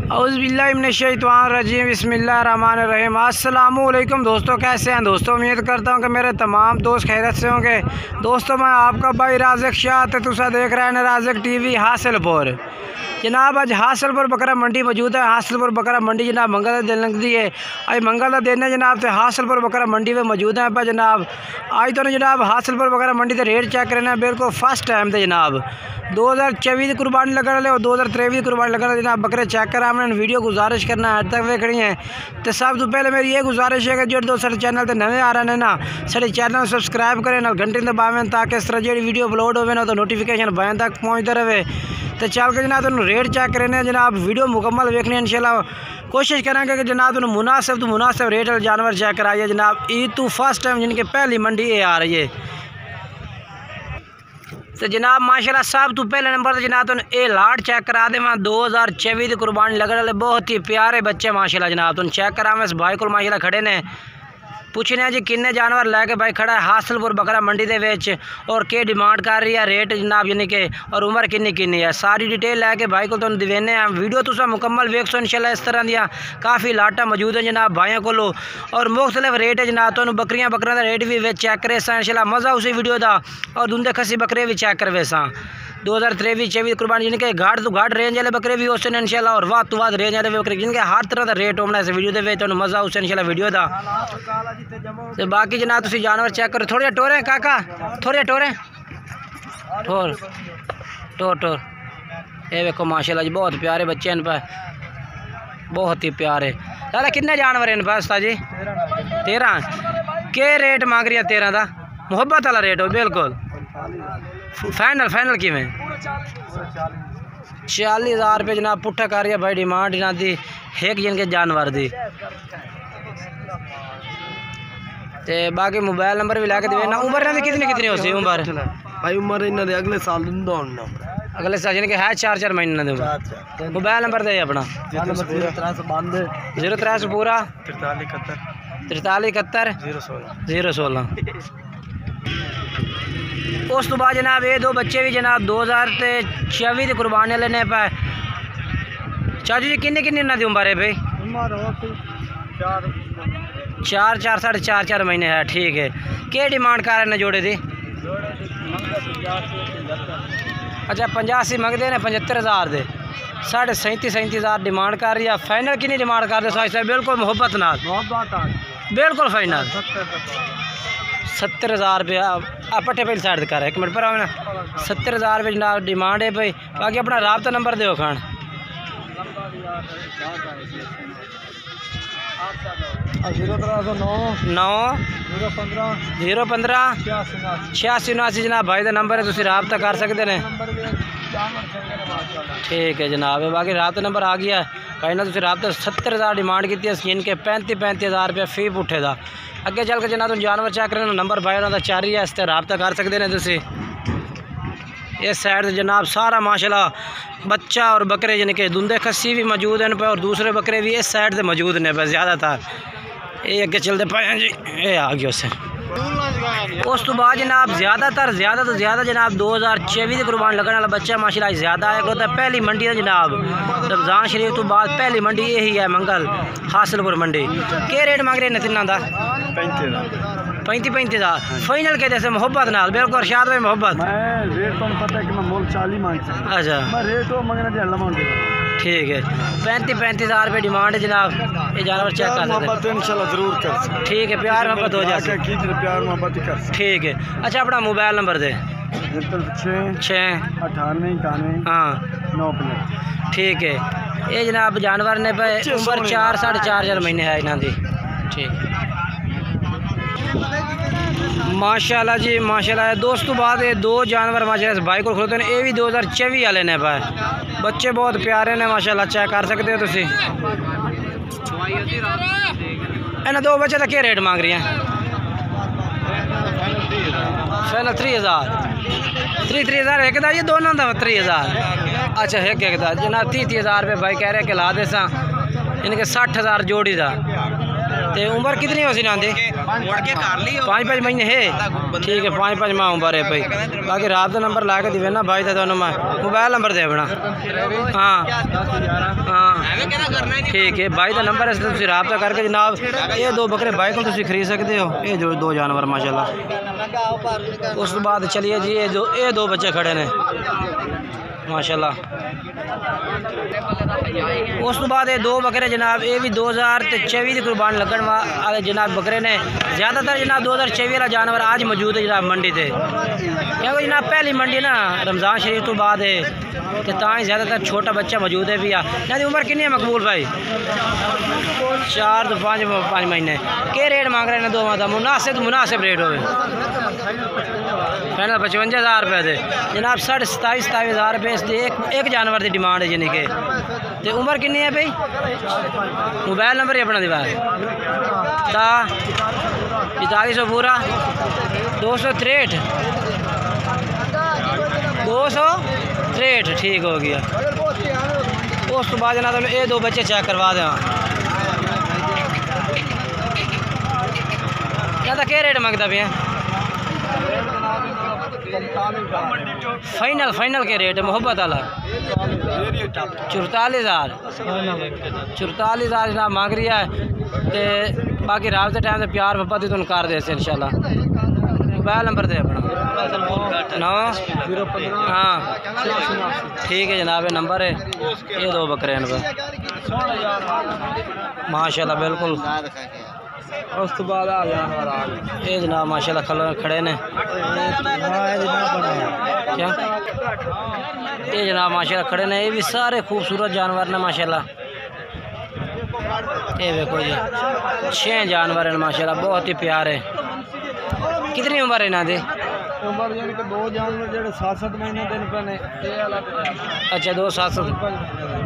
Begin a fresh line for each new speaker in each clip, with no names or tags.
औज़ुबिल्लाहिमिनश्शैतानिर्रजीम बिस्मिल्लाहिर्रहमानिर्रहीम। अस्सलामुअलैकुम दोस्तों, कैसे हैं दोस्तों? उम्मीद करता हूं कि मेरे तमाम दोस्त खैरियत से होंगे। दोस्तों, मैं आपका भाई राज़िक शाह ते तुसा देख रहे हैं राज़िक टीवी हासिलपुर। जनाब अज हासिलपुर बकरा मंडी मौजूद है। हासिलपुर बकरा मंडी जनाब मंगल दिन लगती है। अज मंगल का दिन है जनाब, तो हासिलपुर बकरा मंडी में मौजूद है पर जनाब आज तो जनाब हासिलपुर बकरा मंडी के रेट चेक करना है बिल्कुल फर्स्ट टाइम थे जनाब। 2024 की कुर्बानी लगने वाले और 2023 की कुर्बानी लगने वाले जनाब बकरे चेक करा। हमने वीडियो गुजारिश करना है तक वेखनी है। तो सब तो पहले मेरी ये गुजारिश है कि जो दोस्त सारे चैनल पर नवे आ रहे हैं ना, सारे चैनल सब्सक्राइब करें ना, घंटे दबावें ताकि इस तरह जी वीडियो अपलोड हो ना तो नोटिफिकेशन बयान तक पहुँचते रहे। तो चल के जनाब तुम रेट चेक करने जनाब, वीडियो मुकम्मल देखने इंशाल्लाह कोशिश करेंगे कि जनाब तुम मुनासिब रेट वाले जानवर चेक कराइए जनाब। ईद तो फर्स्ट टाइम जिनकी पहली मंडी ये आ रही है। तो जनाब माशाल्लाह सब तो पहले नंबर तो जनाब तुम ये लाट चेक करा दे। वहाँ 2024 की कुर्बानी लगने वाले बहुत ही प्यारे बच्चे माशाल्लाह जनाब तुम चेक करा। इस भाई को माशाल्लाह खड़े ने पूछने जी किन्ने जानवर लैके भाई खड़ा है हासिलपुर बकरा मंडी के विच और के डिमांड कर रही है रेट जनाब यानी कि और उम्र किन्नी है सारी डिटेल लैके भाई को तुम दिवेने हैं। वीडियो तुसा मुकम्मल वेख सो इंशाल्लाह। इस तरह दियाँ काफ़ी लाटा मौजूद हैं जनाब भाइयों को और मुख्तलिफ रेट है जनाब। तुम बकरियाँ का रेट भी वे चेक करे सा इंशाल्लाह मज़ा उसी वीडियो का और दुंदे खसी बकरे भी चेक करवे सा। 2023-24 कुर्बानी जिनके घाट तो घाट रेंज वाले बकरे भी होते हैं इंशाल्लाह और वाद तो वाद रेंज वाले बकरे जिनके हर तरह का रेट होना इस वीडियो के तो मज़ा उसे इंशाल्लाह वीडियो का। तो बाकी जनाब तुम जानवर चेक करो। थोड़े टोरे काका, थोड़े टोरे टोर ये देखो माशाल्लाह जी बहुत प्यारे बच्चे इन पर, बहुत ही प्यारे। दादा कितने जानवर इन पर उस्ताद जी? 13 के रेट मांग रही है? 13 का मुहब्बत वाला रेट हो बिल्कुल फाइनल कि 40,000 रुपये जनाब पुट्ठा कर रही है भाई डिमांड जनाब दी एक जिनके जानवर दी। ते बाकी मोबाइल नंबर भी लैके देना। उम्र इन्होंने कितनी हो सी उम्र
भाई? उम्र इन्होंने अगले साल
अगले साल यानी कि है 4 महीने दे। मोबाइल नंबर दे अपना 03 पूरा 43 71 016। उस तो बाद जनाब ये दो बच्चे भी जनाब 2024 की कुर्बानी लेने पे। चाचू जी किन्नी इन्होंने उम्र है भाई? 4 4.5 महीने है। ठीक है, क्या डिमांड कर रहे हैं जोड़े दी? अच्छा 85 मंगते हैं 75,000 दे 37,000 डिमांड कर रही है। फाइनल कितनी डिमांड कर रहे हो? बिल्कुल मुहब्बत नाल बिल्कुल फाइनल 70,000 रुपया पट्ठे पहली साइड कर एक मिनट पर आओ ना। 70,000 रुपये जनाब डिमांड है भाई। बाकी अपना राबता नंबर दो खान 0 15 86 79 जनाब भाई का नंबर है, तुम राबता कर सकते हैं। ठीक है जनाब, बाकी राबता नंबर आ गया है भाई ना। तुम राबता 70,000 डिमांड की जिनके 35,000 रुपये फी पुट्ठे का। अगे चल के जनाब तुम जानवर चेक करना नंबर भाई उन्होंने 4 ही है, इस तरह राबता कर सकते हैं। तुम इस साइड जनाब सारा माशाल्लाह बच्चा और बकरे जिनके धुंधे खस्सी भी मौजूद हैं और दूसरे बकरे भी इस साइड से मौजूद ने पर ज़्यादातर ये अगे चलते पाए जी। ये आ गया उससे उस तो बाद जनाब ज़्यादा जनाब 2024 की कुर्बानी लगने वाला बच्चा माशाल्लाह ज़्यादा है। तो पहली मंडी है जनाब रमज़ान शरीफ तो बाद पहली मंडी यही है मंगल हासिलपुर मंडी। क्या रेट मांग रहे हैं तिना का? 35,000 फाइनल के जैसे मोहब्बत नाल बिल्कुल शाद में मोहब्बत। अच्छा ठीक है 35,000 रुपये डिमांड है जनाब। ये जानवर चेक कर सकते हैं इंशाल्लाह जरूर कर। ठीक है प्यार मोहब्बत हो जाए प्यार मोहब्बत कर। ठीक है अच्छा अपना मोबाइल नंबर दे 6 98 हाँ 9। ठीक है ये जनाब जानवर ने पे उम्र 4 4.5 महीने है इन्हों की। ठीक माशाल्लाह जी माशाल्लाह। दोस्तों बाद ये दो जानवर माशाल्लाह भाई को खोलते हैं। ये भी 2024 वाले ने पाए बच्चे बहुत प्यारे ने माशाल्लाह चेक कर सकते हो तुम। इन्हें दो बच्चे का क्या रेट मांग रही हैं? फाइनल 3,000 एक ये दोनों का 3,000। अच्छा एक जनाब 30,000 रुपये भाई कह रहे कि ला दे सा इनके 60,000 जोड़ी का। तो उम्र कितनी हो सी ना दी? 5 महीने है। ठीक है 5 माह उम्र है भाई। बाकी रात का नंबर ला के दिवे ना भाई तो मैं मोबाइल नंबर दे अपना। हाँ हाँ ठीक है भाई का नंबर है, तुम रब्ता करके जनाब ये दो बकरे भाई को तुम खरीद सकते हो। ये जो दो जानवर माशाल्लाह। उस बाद चलिए जी ये दो बच्चे खड़े ने माशाल्लाह। उस तो बाद ये दो बकरे जनाब ये भी 2024 की कुर्बान लगन वाले जनाब बकरे ने। ज़्यादातर जनाब 2024 वाला जानवर आज मौजूद है जनाब मंडी से, क्योंकि जनाब पहली मंडी ना रमज़ान शरीफ तो बाद है तो ताई ज़्यादातर छोटा बच्चा मौजूद है भी आ। ना उम्र कितनी है मकबूल भाई? 4 तो 5 महीने। क्या रेट मांग रहे हैं दोवां का? मुनासिब रेट हो फाइनल 55,000 रुपये थे जनाब। 27,000 रुपये एक जानवर की डिमांड है यानी कि। तो उम्र कितनी है भाई? मोबाइल नंबर ही अपना दीवार 4500 पूरा 263 ठीक हो गया। उस तो बाद जनाब ये दो बच्चे चेक करवा दें। क्या क्या रेट मंगता पे? फाइनल के रेट मोहब्बत वाला 44,000 जनाब मांग रही है। तो बाकी रात के टाइम से प्यार मोहब्बत ही तुम कर दे इंशाल्लाह। मोबाइल नंबर दे अपना 9 हाँ ठीक है जनाब, ये नंबर है। ये दो बकरे हैं माशाल्लाह बिल्कुल। उस तो बाद ये जनाब माशाल्लाह खड़े ने क्या? ये जनाब माशाल्लाह खड़े ने। ये भी सारे खूबसूरत जानवर ने माशाल्लाह। ये देखो जी 6 जानवर हैं माशाल्लाह, बहुत ही प्यारे। कितनी उम्र है इन्हों की?
उम्र यानी कि दो जानवर जो 7-7 महीने दिन पे ने।
अच्छा 2-7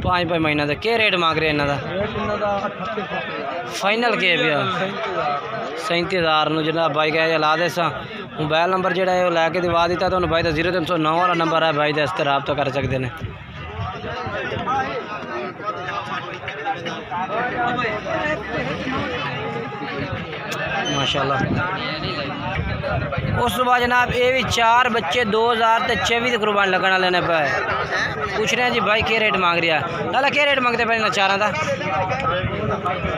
5 महीने के। क्या रेट मांग रहे हैं इन्हों का? फाइनल के भी 37,000 जनाब भाई कह ला दे सा। मोबाइल नंबर जो है लैके दिवा दिता तो भाई का 0309 वाला नंबर है भाई का, इस तरह रब्ता कर सकते हैं। माशाल्लाह। उस बाद जनाब ये भी 4 बच्चे 2024 की कुर्बान लगन वाले ने पे। पूछ रहे हैं जी भाई क्या रेट मांग रहा है? लाला क्या रेट मंगते पे ना चारों का?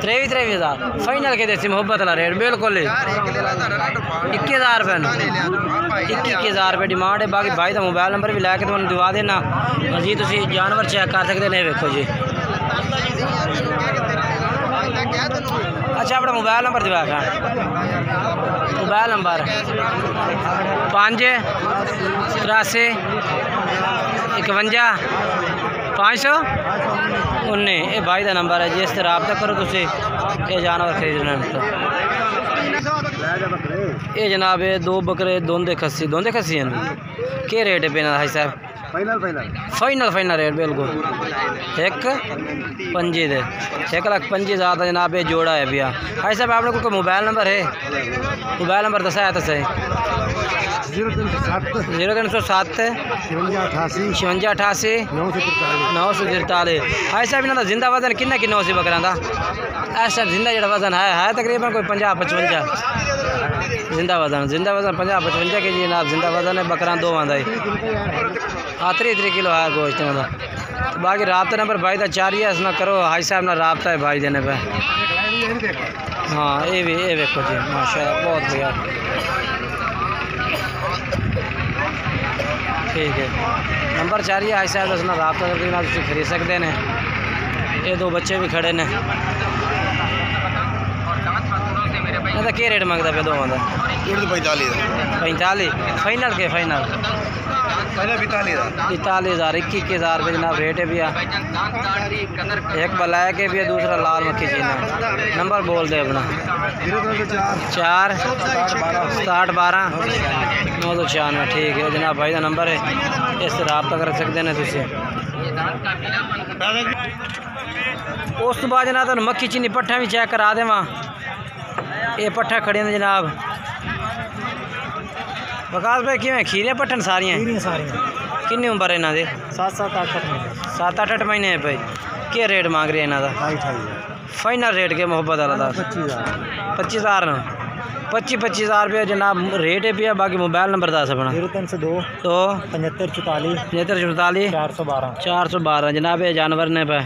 23,000 फाइनल के देसी मोहब्बत वाला रेट बिल्कुल 21,000 रुपये 21,000 रुपये डिमांड है। बाकी भाई का मोबाइल नंबर भी लैके तुम दिवा देना जी, तुम जानवर चेक कर सकते हैं। वेखो जी अच्छा अपना मोबाइल नंबर दिवा। मोबाइल नंबर 583 51 519 ये भाई का नंबर है जी। इस तरह रब्ता करो तुम ये जानवर खरीदना। ये जनाब ये दो बकरे दोंदे खस्सी हैं। क्या रेट है पे भाई साहब? फाइनल रेट बिल्कुल 1,25,000 का जनाब ये जोड़ा है भैया। भाई साहब आपने कोई मोबाइल नंबर है? मोबाइल नंबर दसाया तो सही 0307 5688 943। भाई साहब इन्हों का जिंदा वजन किन्ना उसी बकरा का? इस टाइम जिंदा जो वजन है तकरीबन कोई 50-55 जिंदा वजन 50-55 के जी जनाब जिंदा वजन है बकरा दोवां का ही। हाँ 3 किलो है गोश्त का। बाकी रब्ता नंबर भाई का 4 ही ना करो हाई साहब ना रब्ता है भाई देने पे। हाँ ये भी ये देखो जी माशाल्लाह बहुत बढ़िया ठीक है। नंबर 4 ही हाई साहब दसना रब्ता करके ना तुम खरीद सकते हैं। ये दो बच्चे भी खड़े ने। क्या रेट मंगता पे दोवां का? 45 फाइनल के फाइनल 45,000 21,000 रुपये जनाब रेट है भैया। एक बलाया के भी दूसरा लाल मक्खी चीना। नंबर बोल दे अपना 4 60 12 996 ठीक है जनाब भाई का नंबर है। इस रब्ता कर सकते हैं तुम। उस तो बाद जनाब तुम मक्खी चीनी पट्ठा भी चेक करा देव। ये पट्ठा खड़े ने जनाब। विकास भाई किमें खीरे पट्टन सारियां किन्नी उम्र है इन्हों की? 7-8 महीने है भाई। क्या रेट मांग रहे हैं इन्हों का? फाइनल रेट के मोहब्बत वाला 25,000 25,000 रुपये जनाब रेट है भैया। बाकी मोबाइल नंबर दस अपना
0302
तो
75 44
412 जनाब ये जानवर ने पे